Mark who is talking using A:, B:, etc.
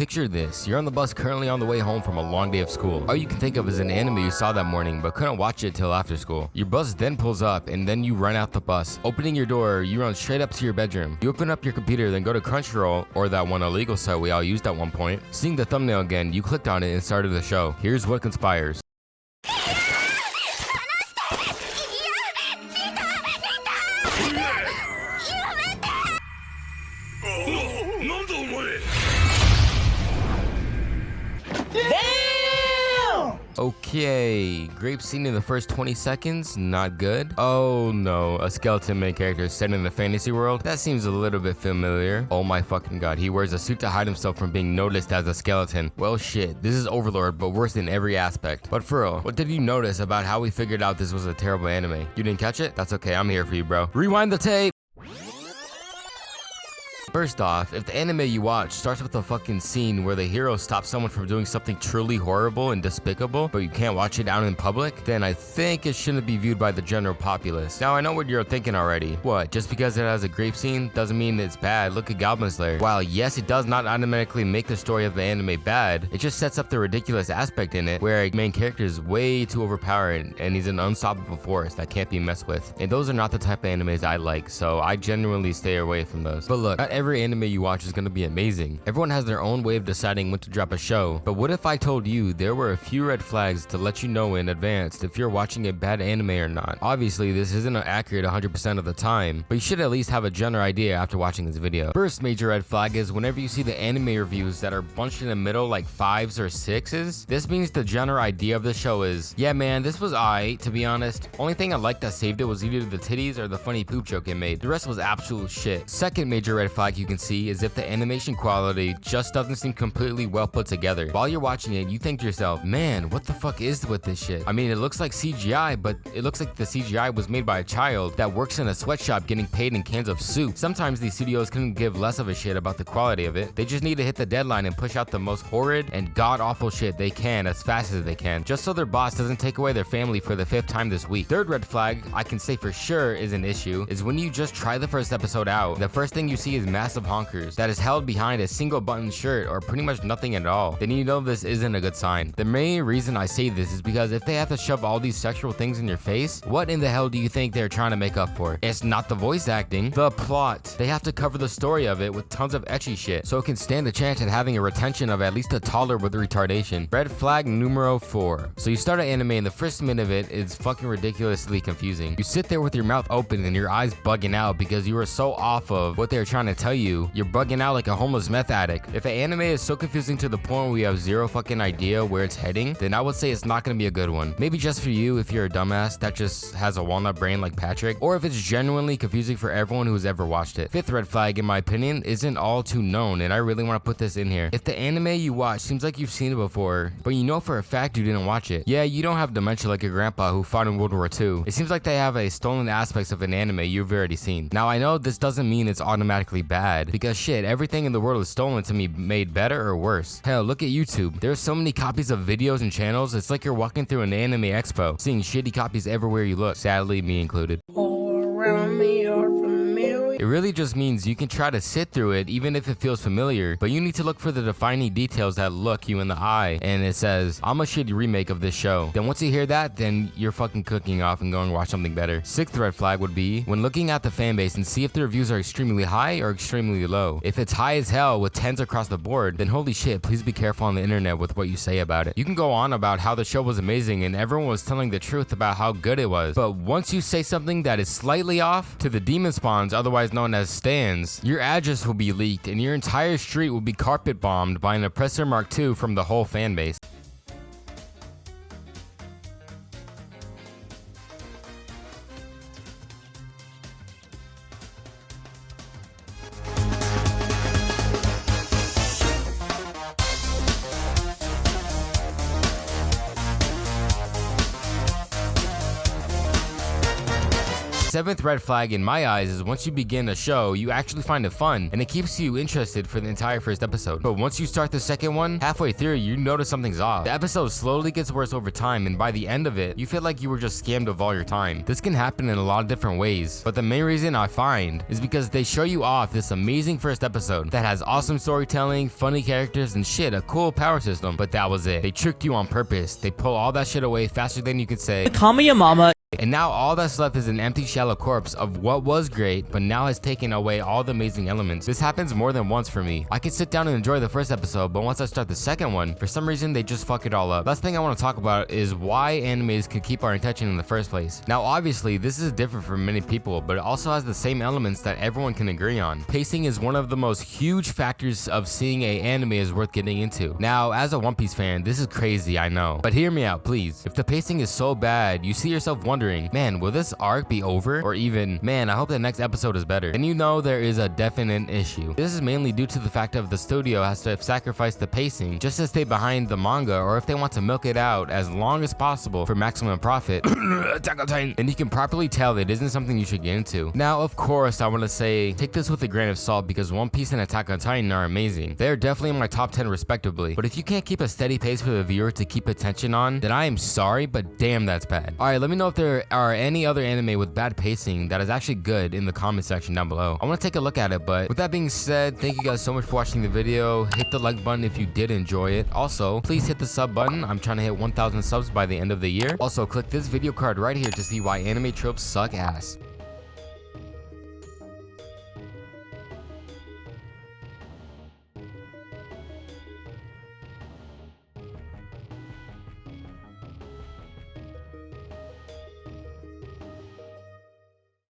A: Picture this, you're on the bus currently on the way home from a long day of school. All you can think of is an anime you saw that morning but couldn't watch it till after school. Your bus then pulls up and then you run out the bus. Opening your door, you run straight up to your bedroom. You open up your computer, then go to Crunchyroll, or that one illegal site we all used at one point. Seeing the thumbnail again, you clicked on it and started the show. Here's what conspires. Okay, grape scene in the first 20 seconds, not good. Oh no, a skeleton main character set in the fantasy world? That seems a little bit familiar. Oh my fucking god, he wears a suit to hide himself from being noticed as a skeleton. Well shit, this is Overlord, but worse in every aspect. But for real, what did you notice about how we figured out this was a terrible anime? You didn't catch it? That's okay, I'm here for you, bro. Rewind the tape! First off, if the anime you watch starts with a fucking scene where the hero stops someone from doing something truly horrible and despicable, but you can't watch it out in public, then I think it shouldn't be viewed by the general populace. Now I know what you're thinking already. What, just because it has a grape scene doesn't mean it's bad? Look at Goblin Slayer. While yes, it does not automatically make the story of the anime bad, it just sets up the ridiculous aspect in it where a main character is way too overpowered and he's an unstoppable force that can't be messed with. And those are not the type of animes I like, so I genuinely stay away from those. But look, not every anime you watch is going to be amazing. Everyone has their own way of deciding when to drop a show, but what if I told you there were a few red flags to let you know in advance if you're watching a bad anime or not? Obviously, this isn't accurate 100% of the time, but you should at least have a general idea after watching this video. First major red flag is whenever you see the anime reviews that are bunched in the middle like 5s or 6s, this means the general idea of the show is, yeah man, this was alright, to be honest. Only thing I liked that saved it was either the titties or the funny poop joke it made. The rest was absolute shit. Second major red flag you can see is if the animation quality just doesn't seem completely well put together. While you're watching it, you think to yourself, man, what the fuck is with this shit? I mean, it looks like CGI, but it looks like the CGI was made by a child that works in a sweatshop getting paid in cans of soup. Sometimes these studios couldn't give less of a shit about the quality of it. They just need to hit the deadline and push out the most horrid and god-awful shit they can as fast as they can, just so their boss doesn't take away their family for the 5th time this week. Third red flag I can say for sure is an issue is when you just try the first episode out, the first thing you see is massive honkers that is held behind a single button shirt or pretty much nothing at all. Then you know this isn't a good sign. The main reason I say this is because if they have to shove all these sexual things in your face, what in the hell do you think they're trying to make up for? It's not the voice acting, the plot. They have to cover the story of it with tons of ecchi shit so it can stand a chance at having a retention of at least a toddler with retardation. Red flag numero 4. So you start an anime and the first minute of it is fucking ridiculously confusing. You sit there with your mouth open and your eyes bugging out because you are so off of what they're trying to tell you. You're bugging out like a homeless meth addict. If an anime is so confusing to the point where we have zero fucking idea where it's heading, then I would say it's not gonna be a good one. Maybe just for you if you're a dumbass that just has a walnut brain like Patrick, or if it's genuinely confusing for everyone who's ever watched it. Fifth red flag in my opinion isn't all too known, and I really want to put this in here. If the anime you watch seems like you've seen it before, but you know for a fact you didn't watch it. Yeah, you don't have dementia like your grandpa who fought in World War II. It seems like they have a stolen aspects of an anime you've already seen. Now I know this doesn't mean it's automatically bad, because shit, everything in the world is stolen to me made better or worse. Hell, look at YouTube. There's so many copies of videos and channels, it's like you're walking through an anime expo, seeing shitty copies everywhere you look, sadly me included. It really just means you can try to sit through it even if it feels familiar, but you need to look for the defining details that look you in the eye, and it says, I'm a shitty remake of this show. Then once you hear that, then you're fucking cooking off and going to watch something better. Sixth red flag would be when looking at the fan base and see if the reviews are extremely high or extremely low. If it's high as hell with 10s across the board, then holy shit, please be careful on the internet with what you say about it. You can go on about how the show was amazing and everyone was telling the truth about how good it was, but once you say something that is slightly off to the demon spawns, otherwise known as stands, your address will be leaked and your entire street will be carpet bombed by an oppressor Mark II from the whole fan base. Seventh red flag in my eyes is once you begin a show, you actually find it fun, and it keeps you interested for the entire first episode. But once you start the second one, halfway through, you notice something's off. The episode slowly gets worse over time, and by the end of it, you feel like you were just scammed of all your time. This can happen in a lot of different ways, but the main reason I find is because they show you off this amazing first episode that has awesome storytelling, funny characters, and shit, a cool power system, but that was it. They tricked you on purpose. They pull all that shit away faster than you could say,
B: "Call me your mama."
A: And now all that's left is an empty shallow corpse of what was great, but now has taken away all the amazing elements. This happens more than once for me. I can sit down and enjoy the first episode, but once I start the second one, for some reason they just fuck it all up. Last thing I want to talk about is why animes could keep our attention in the first place. Now obviously this is different for many people, but it also has the same elements that everyone can agree on. Pacing is one of the most huge factors of seeing a anime is worth getting into. Now as a One Piece fan, this is crazy, I know, but hear me out please. If the pacing is so bad, you see yourself wondering, man, will this arc be over? Or even, man, I hope the next episode is better. And you know there is a definite issue. This is mainly due to the fact of the studio has to sacrifice the pacing just to stay behind the manga, or if they want to milk it out as long as possible for maximum profit. Attack on Titan. And you can properly tell that it isn't something you should get into. Now, of course, I want to say, take this with a grain of salt because One Piece and Attack on Titan are amazing. They're definitely in my top 10 respectively. But if you can't keep a steady pace for the viewer to keep attention on, then I am sorry, but damn, that's bad. Alright, let me know if there are any other anime with bad pacing that is actually good in the comment section down below. I want to take a look at it, but with that being said, thank you guys so much for watching the video. Hit the like button if you did enjoy it. Also, please hit the sub button. I'm trying to hit 1,000 subs by the end of the year. Also, click this video card right here to see why anime tropes suck ass.